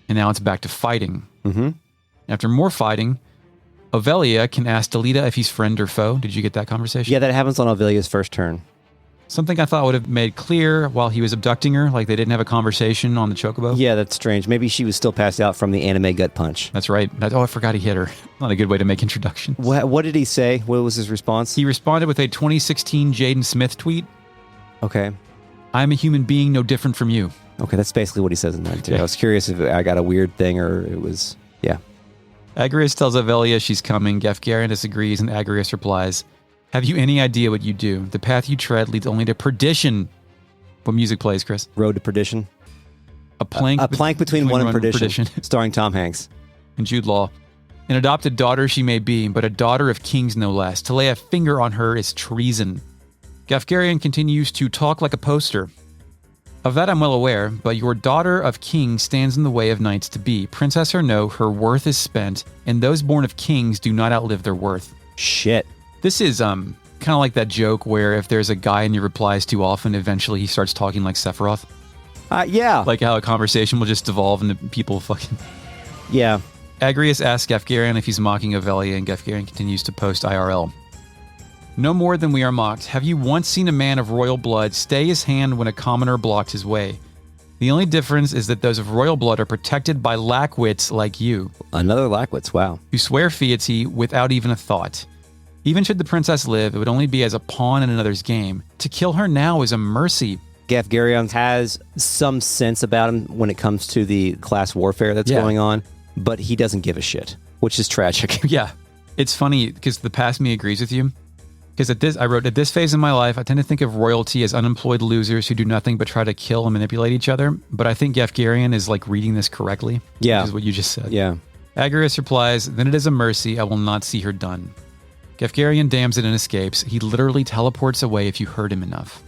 And now it's back to fighting. Mm-hmm. After more fighting, Ovelia can ask Delita if he's friend or foe. Did you get that conversation? Yeah, that happens on Ovelia's first turn. Something I thought would have made clear while he was abducting her, like they didn't have a conversation on the chocobo. Yeah, that's strange. Maybe she was still passed out from the anime gut punch. That's right. I forgot he hit her. Not a good way to make introductions. What did he say? What was his response? He responded with a 2016 Jaden Smith tweet. Okay. I'm a human being no different from you. Okay, that's basically what he says in that, too. Okay. I was curious if I got a weird thing or it was, yeah. Agrius tells Ovelia she's coming. Gaffgarion disagrees, and Agrius replies, have you any idea what you do? The path you tread leads only to perdition. What music plays, Chris? Road to Perdition. A plank between one and perdition. Starring Tom Hanks. And Jude Law. An adopted daughter she may be, but a daughter of kings no less. To lay a finger on her is treason. Gaffgarion continues to talk like a poster. Of that I'm well aware, but your daughter of kings stands in the way of knights to be. Princess or no, her worth is spent, and those born of kings do not outlive their worth. Shit. This is kind of like that joke where if there's a guy and he replies too often, eventually he starts talking like Sephiroth. Yeah. Like how a conversation will just devolve into people fucking... Yeah. Agrius asks Gaffgarion if he's mocking Ovelia, and Gaffgarion continues to post IRL. No more than we are mocked. Have you once seen a man of royal blood stay his hand when a commoner blocked his way? The only difference is that those of royal blood are protected by lackwits like you. Another lackwits, wow. Who swear fealty without even a thought. Even should the princess live, it would only be as a pawn in another's game. To kill her now is a mercy. Gaffgarion has some sense about him when it comes to the class warfare that's going on, but he doesn't give a shit, which is tragic. Yeah. It's funny because the past me agrees with you. Because I wrote, at this phase in my life, I tend to think of royalty as unemployed losers who do nothing but try to kill and manipulate each other. But I think Gaffgarion is like reading this correctly. Yeah. Which is what you just said. Yeah. Agrius replies, then it is a mercy, I will not see her done. Gaffgarion damns it and escapes. He literally teleports away if you hurt him enough.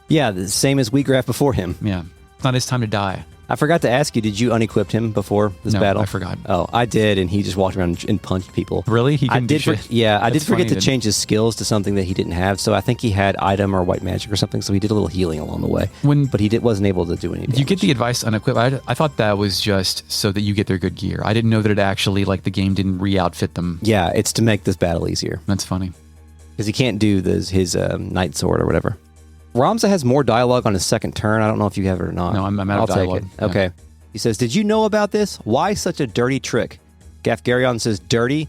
Yeah, the same as Wheatgrass before him. Yeah. It's not his time to die. I forgot to ask you, did you unequip him before this battle? I forgot. Oh, I did, and he just walked around and punched people. Really? He couldn't do shit? Yeah, I That's did forget funny, to change his skills to something that he didn't have, so I think he had item or white magic or something, so he did a little healing along the way. But he wasn't able to do any damage. You get the advice to unequip. I thought that was just so that you get their good gear. I didn't know that it actually, like, the game didn't re-outfit them. Yeah, it's to make this battle easier. That's funny. Because he can't do his Knight Sword or whatever. Ramza has more dialogue on his second turn. I don't know if you have it or not. No, I'm out of dialogue. Take it. Okay. Yeah. He says, did you know about this? Why such a dirty trick? Gaffgarion says, dirty?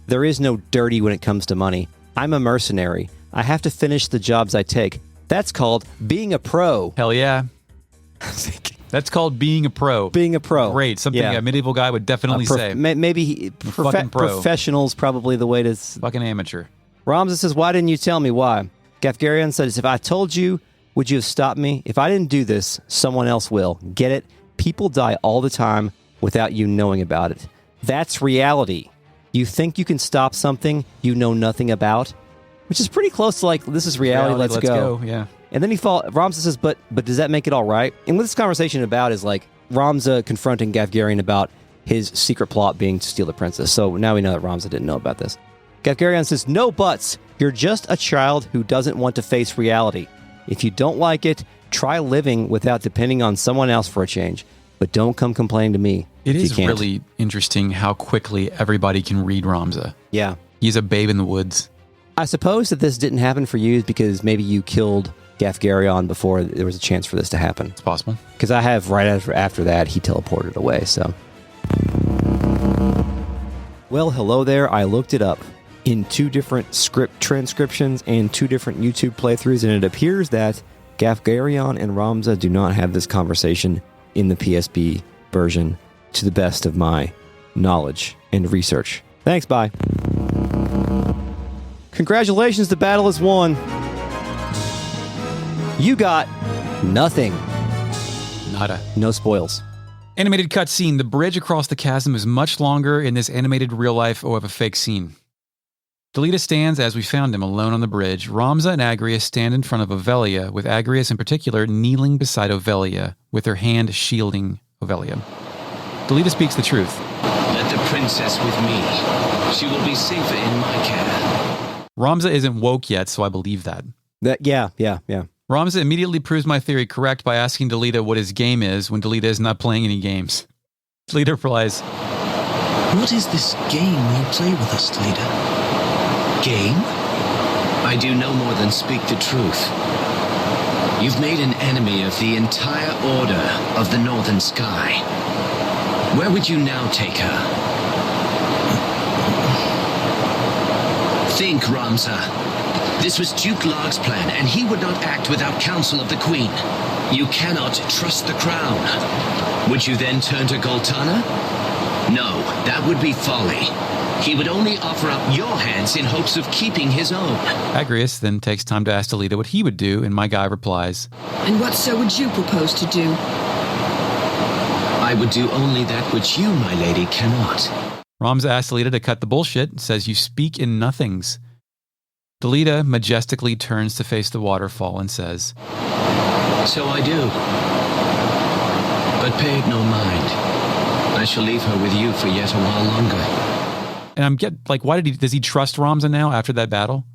There is no dirty when it comes to money. I'm a mercenary. I have to finish the jobs I take. That's called being a pro. Hell yeah. That's called being a pro. Being a pro. Great. Something a medieval guy would definitely say. Maybe professional's probably the way to... Fucking amateur. Ramza says, why didn't you tell me why? Gaffgarion says, if I told you, would you have stopped me? If I didn't do this, someone else will. Get it? People die all the time without you knowing about it. That's reality. You think you can stop something you know nothing about? Which is pretty close to like, this is reality, let's go. Yeah. And then Ramza says, but does that make it all right? And what this conversation about is like Ramza confronting Gaffgarion about his secret plot being to steal the princess. So now we know that Ramza didn't know about this. Gaffgarion says, no buts. You're just a child who doesn't want to face reality. If you don't like it, try living without depending on someone else for a change. But don't come complaining to me. It is really interesting how quickly everybody can read Ramza. Yeah. He's a babe in the woods. I suppose that this didn't happen for you because maybe you killed Gaffgarion before there was a chance for this to happen. It's possible. Because I have right after that, he teleported away, so. Well, hello there. I looked it up in 2 different script transcriptions and 2 different YouTube playthroughs, and it appears that Gaffgarion and Ramza do not have this conversation in the PSP version to the best of my knowledge and research. Thanks, bye. Congratulations, the battle is won. You got nothing. Nada. No spoils. Animated cutscene. The bridge across the chasm is much longer in this animated real life or of a fake scene. Delita stands as we found him alone on the bridge. Ramza and Agrius stand in front of Ovelia, with Agrius in particular kneeling beside Ovelia, with her hand shielding Ovelia. Delita speaks the truth. Let the princess with me. She will be safer in my care. Ramza isn't woke yet, so I believe that. Yeah. Ramza immediately proves my theory correct by asking Delita what his game is when Delita is not playing any games. Delita replies, what is this game you play with us, Delita? Game? I do no more than speak the truth. You've made an enemy of the entire order of the Northern Sky. Where would you now take her? Think, Ramza. This was Duke Larg's plan, and he would not act without counsel of the Queen. You cannot trust the crown. Would you then turn to Goltana? No, that would be folly. He would only offer up your hands in hopes of keeping his own. Agrius then takes time to ask Delita what he would do, and my guy replies, And what so would you propose to do? I would do only that which you, my lady, cannot. Ramza asks Delita to cut the bullshit, says you speak in nothings. Delita majestically turns to face the waterfall and says, So I do. But pay it no mind. I shall leave her with you for yet a while longer. And why does he trust Ramza now after that battle?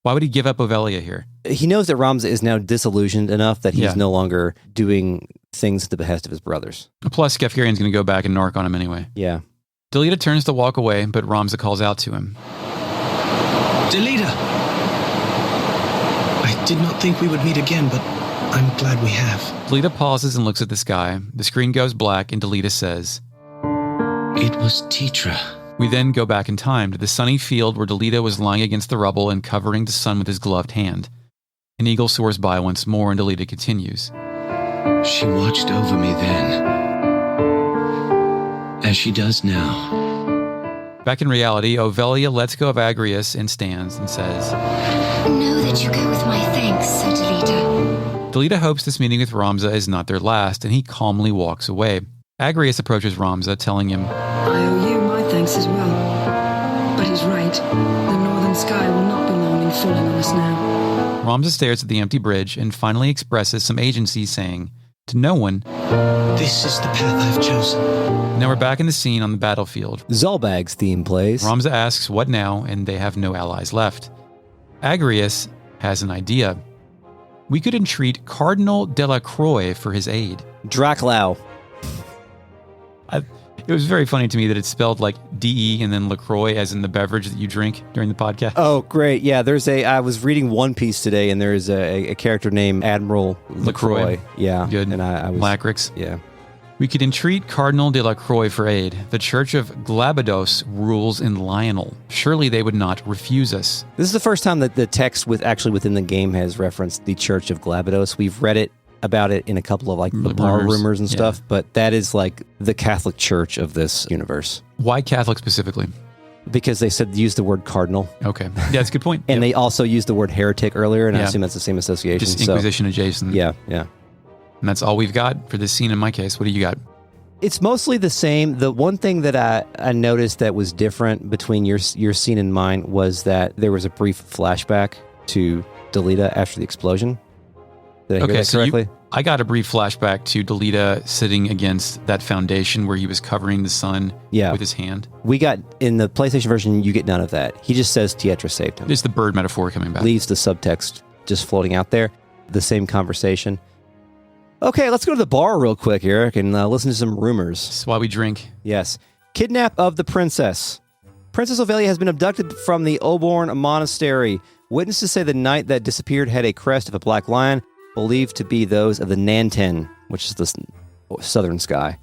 Why would he give up Ovelia here? He knows that Ramza is now disillusioned enough that he's no longer doing things at the behest of his brothers. Plus, Gaffgarion's going to go back and narc on him anyway. Yeah. Delita turns to walk away, but Ramza calls out to him. Delita! I did not think we would meet again, but I'm glad we have. Delita pauses and looks at the sky. The screen goes black, and Delita says, It was Tetra. We then go back in time to the sunny field where Delita was lying against the rubble and covering the sun with his gloved hand. An eagle soars by once more, and Delita continues. She watched over me then, as she does now. Back in reality, Ovelia lets go of Agrius and stands and says, Know that you go with my thanks, Sir Delita. Delita hopes this meeting with Ramza is not their last, and he calmly walks away. Agrius approaches Ramza, telling him, I owe you my thanks as well. But he's right. The northern sky will not be long in falling on us now. Ramza stares at the empty bridge and finally expresses some agency, saying, to no one, This is the path I've chosen. Now we're back in the scene on the battlefield. Zalbag's theme plays. Ramza asks what now, and they have no allies left. Agrius has an idea. We could entreat Cardinal Delacroix for his aid. Draclau. It was very funny to me that it's spelled like D-E and then LaCroix as in the beverage that you drink during the podcast. Oh, great. Yeah, I was reading One Piece today, and there's a character named Admiral LaCroix. Yeah. Good. And I was... Lacrix. Yeah. We could entreat Cardinal Delacroix for aid. The Church of Glabados rules in Lionel. Surely they would not refuse us. This is the first time that the text within the game has referenced the Church of Glabados. We've read about it in a couple of the bar rumors and stuff, but that is like the Catholic Church of this universe. Why Catholic specifically? Because they said use the word cardinal. Okay. Yeah, that's a good point. And they also used the word heretic earlier, and I assume that's the same association. Just Inquisition adjacent. Yeah. And that's all we've got for this scene in my case. What do you got? It's mostly the same. The one thing that I noticed that was different between your scene and mine was that there was a brief flashback to Delita after the explosion. Did I hear that correctly? I got a brief flashback to Delita sitting against that foundation where he was covering the sun with his hand. We got, in the PlayStation version, you get none of that. He just says Tetra saved him. It's the bird metaphor coming back. Leaves the subtext just floating out there. The same conversation. Okay, let's go to the bar real quick, Eric, and listen to some rumors. That's why we drink. Yes. Kidnap of the princess. Princess Ovelia has been abducted from the Oborn Monastery. Witnesses say the knight that disappeared had a crest of a black lion, believed to be those of the Nanten, which is the southern sky.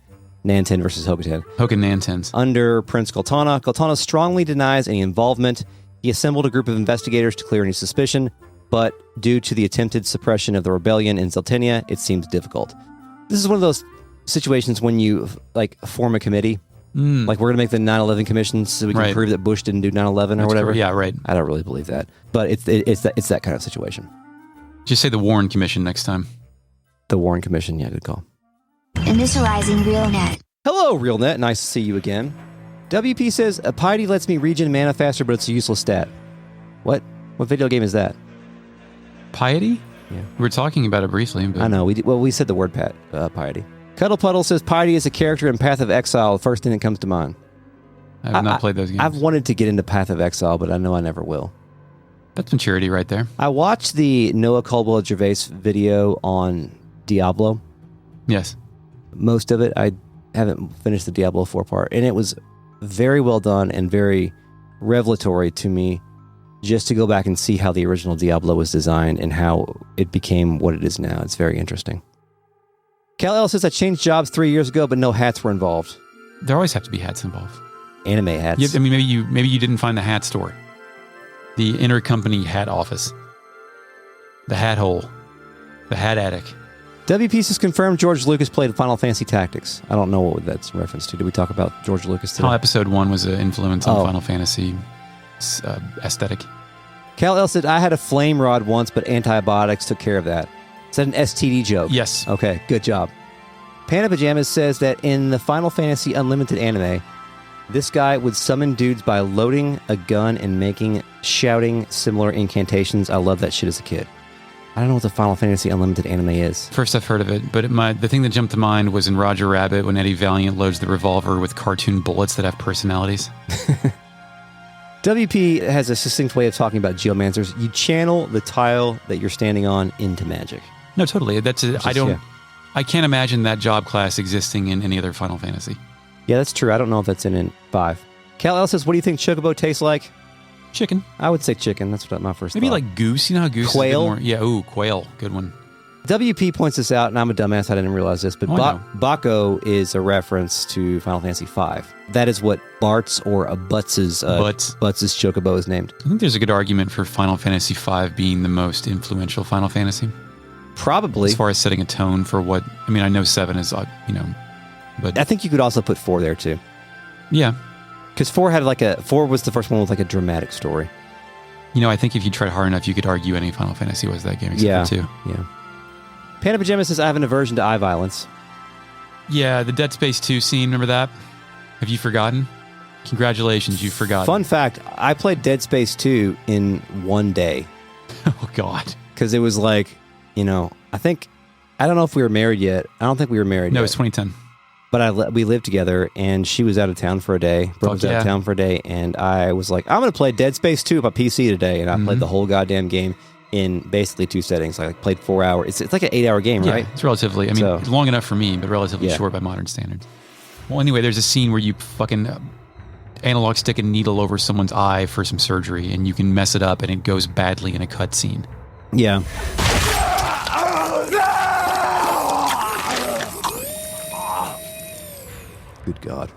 Nanten versus Hokotan. Nantens. Under Prince Goltana. Goltana strongly denies any involvement. He assembled a group of investigators to clear any suspicion, but due to the attempted suppression of the rebellion in Zeltenia, it seems difficult. This is one of those situations when you form a committee. Like, we're going to make the 9/11 commission so we can prove that Bush didn't do 9/11 or whatever. Correct. Yeah, right. I don't really believe that, but it's that kind of situation. Just say the Warren Commission next time. The Warren Commission, yeah, good call. Initializing RealNet. Hello, RealNet. Nice to see you again. WP says, piety lets me regen mana faster, but it's a useless stat. What? What video game is that? Piety? Yeah. We were talking about it briefly. But... I know. We said the word piety. Cuddle Puddle says, piety is a character in Path of Exile. The first thing that comes to mind. I have not played those games. I've wanted to get into Path of Exile, but I know I never will. That's maturity right there. I watched the Noah Caldwell-Gervais video on Diablo. Yes. Most of it. I haven't finished the Diablo 4 part. And it was very well done and very revelatory to me just to go back and see how the original Diablo was designed and how it became what it is now. It's very interesting. Kal-El says, I changed jobs 3 years ago, but no hats were involved. There always have to be hats involved. Anime hats. Yeah, I mean, maybe you didn't find the hat store. The intercompany hat office. The hat hole. The hat attic. WP has confirmed George Lucas played Final Fantasy Tactics. I don't know what that's in reference to. Did we talk about George Lucas today? How episode 1 was an influence on Final Fantasy aesthetic. Kal-El said, I had a flame rod once, but antibiotics took care of that. Is that an STD joke? Yes. Okay, good job. Panda Pajamas says that in the Final Fantasy Unlimited anime, This guy would summon dudes by loading a gun and making shouting similar incantations. I love that shit as a kid. I don't know what the Final Fantasy Unlimited anime is. First I've heard of it, but the thing that jumped to mind was in Roger Rabbit when Eddie Valiant loads the revolver with cartoon bullets that have personalities. WP has a succinct way of talking about geomancers. You channel the tile that you're standing on into magic. No, totally. I can't imagine that job class existing in any other Final Fantasy. Yeah, that's true. I don't know if that's in 5. Cal L says, what do you think Chocobo tastes like? Chicken. I would say chicken. That's what my first Maybe thought. like goose. You know how goose Quail? is yeah, ooh, quail. Good one. WP points this out, and I'm a dumbass. I didn't realize this, but I know. Baco is a reference to Final Fantasy V. That is what Bart's or Butts' Chocobo is named. I think there's a good argument for Final Fantasy V being the most influential Final Fantasy. Probably. As far as setting a tone for what... I mean, I know 7 is, but... I think you could also put 4 there, too. Yeah. Because 4 was the first one with like a dramatic story. I think if you tried hard enough, you could argue any Final Fantasy was that game except for 2. Yeah. Panda Pajama says, I have an aversion to eye violence. Yeah, the Dead Space 2 scene, remember that? Have you forgotten? Congratulations, you've forgotten. Fun fact, I played Dead Space 2 in one day. Oh, God. Because it was like, I don't know if we were married yet. I don't think we were married yet. No, it's 2010. But we lived together, and she was out of town for a day. Brooke was out of town for a day, and I was like, I'm going to play Dead Space 2 on PC today, and I played the whole goddamn game in basically 2 settings. I played 4 hours. It's like an 8-hour game, right? It's relatively, it's long enough for me, but relatively short by modern standards. Well, anyway, there's a scene where you fucking analog stick a needle over someone's eye for some surgery, and you can mess it up, and it goes badly in a cutscene. Yeah. Good God.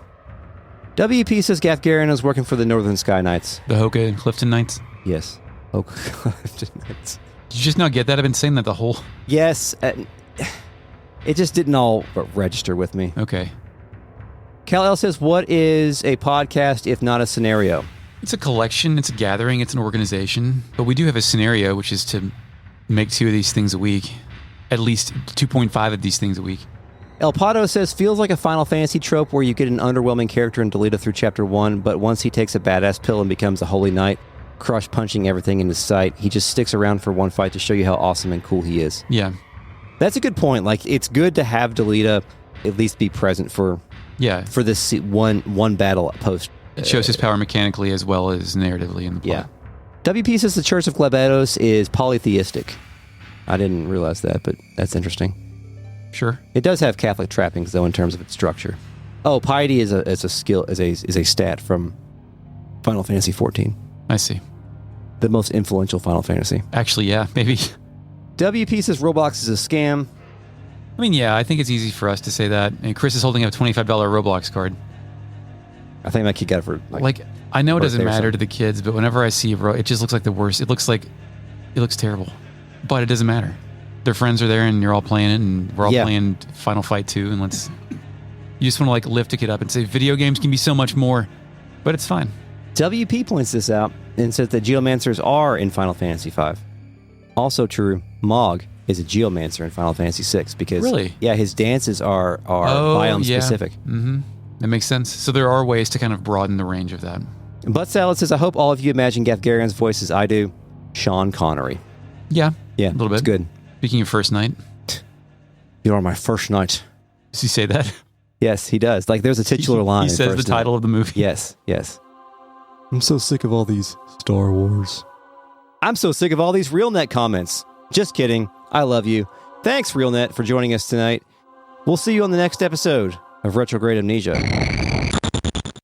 WP says Gaffgarion is working for the Northern Sky Knights. The Hoka and Clifton Knights? Yes. Hoka Clifton Knights. Did you just not get that? I've been saying that the whole... Yes. It just didn't all register with me. Okay. Cal L says, what is a podcast if not a scenario? It's a collection. It's a gathering. It's an organization. But we do have a scenario, which is to make 2 of these things a week. At least 2.5 of these things a week. El Pato says, feels like a Final Fantasy trope where you get an underwhelming character in Delita through Chapter 1, but once he takes a badass pill and becomes a holy knight, crush punching everything in his sight, he just sticks around for one fight to show you how awesome and cool he is. Yeah. That's a good point. Like, it's good to have Delita at least be present for this one battle post. It shows his power mechanically as well as narratively in the plot. Yeah. WP says the Church of Glabedos is polytheistic. I didn't realize that, but that's interesting. Sure. It does have Catholic trappings, though, in terms of its structure. Oh, piety is a skill, is a stat from Final Fantasy XIV. I see. The most influential Final Fantasy. Actually, yeah, maybe. WP says Roblox is a scam. I mean, yeah, I think it's easy for us to say that. And Chris is holding up a $25 Roblox card. I think my kid got it for I know it doesn't matter to the kids, but whenever I see it just looks like the worst. It looks terrible, but it doesn't matter. Their friends are there, and you're all playing it, and we're all playing Final Fight 2, and you just want to lift a kid up and say, video games can be so much more, but it's fine. WP points this out and says that geomancers are in Final Fantasy V. Also true, Mog is a geomancer in Final Fantasy VI because his dances are biome specific. Mm-hmm. That makes sense. So there are ways to kind of broaden the range of that. Butt Salad says, I hope all of you imagine Gaffgarion's voice as I do. Sean Connery. Yeah. Yeah, a little bit. It's good. Speaking of first night. You are my first knight. Does he say that? Yes, he does. There's a titular line. He says the title of the movie. Yes. I'm so sick of all these Star Wars. I'm so sick of all these RealNet comments. Just kidding. I love you. Thanks, RealNet, for joining us tonight. We'll see you on the next episode of Retrograde Amnesia.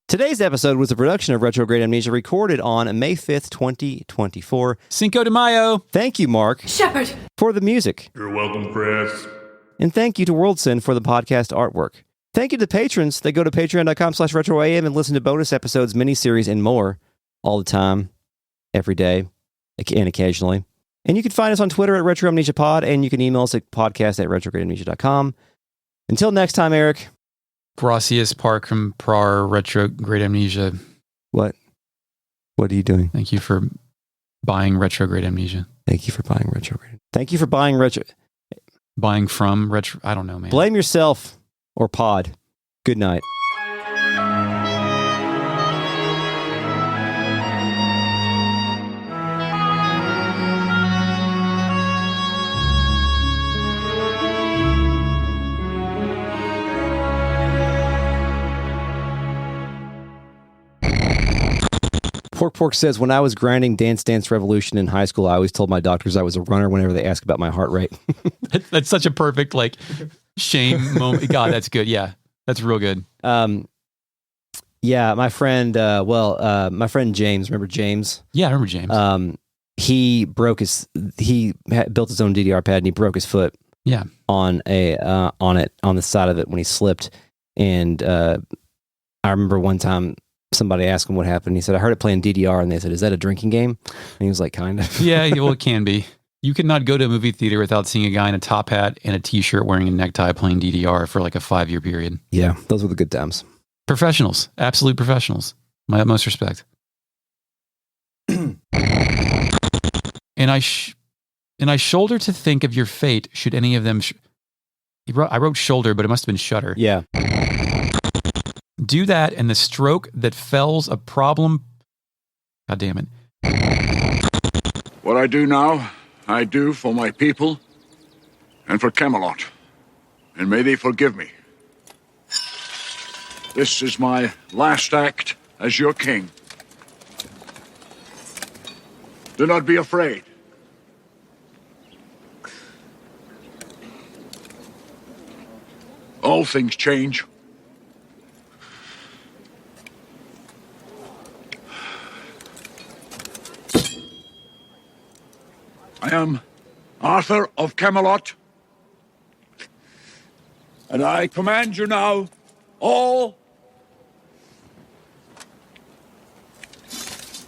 Today's episode was a production of Retrograde Amnesia recorded on May 5th, 2024. Cinco de Mayo. Thank you, Mark. Shepard. For the music. You're welcome, Chris. And thank you to WorldSyn for the podcast artwork. Thank you to patrons that go to patreon.com/retroam and listen to bonus episodes, miniseries, and more all the time, every day, and occasionally. And you can find us on Twitter at RetroAmnesiaPod, and you can email us at podcast@retrogradeamnesia.com. Until next time, Eric. Gracias Parcum Prar Retrograde Amnesia. What? What are you doing? Thank you for buying Retrograde Amnesia. Thank you for buying Retrograde. Thank you for buying Buying from Retro... I don't know, man. Blame yourself or pod. Good night. Pork says, when I was grinding Dance Dance Revolution in high school, I always told my doctors I was a runner whenever they asked about my heart rate. That's such a perfect, like, shame moment. God, that's good. Yeah, that's real good. Yeah, my friend, my friend James, remember James? Yeah, I remember James. He built his own DDR pad and he broke his foot. Yeah. On the side of it when he slipped. And I remember one time somebody asked him what happened. He said, I heard it playing DDR, and they said, is that a drinking game? And he was like, kind of. Yeah, well, it can be. You could not go to a movie theater without seeing a guy in a top hat and a t-shirt wearing a necktie playing DDR for like a 5-year period. Yeah, those were the good times. Professionals, absolute professionals. My utmost respect. And I shoulder to think of your fate should any of them... I wrote shoulder, but it must have been shudder. Yeah. Do that, and the stroke that fells a problem... God damn it. What I do now, I do for my people and for Camelot. And may they forgive me. This is my last act as your king. Do not be afraid. All things change. I am Arthur of Camelot, and I command you now, all,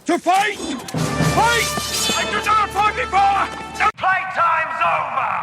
to fight! Fight! I do not fight before! The playtime's over!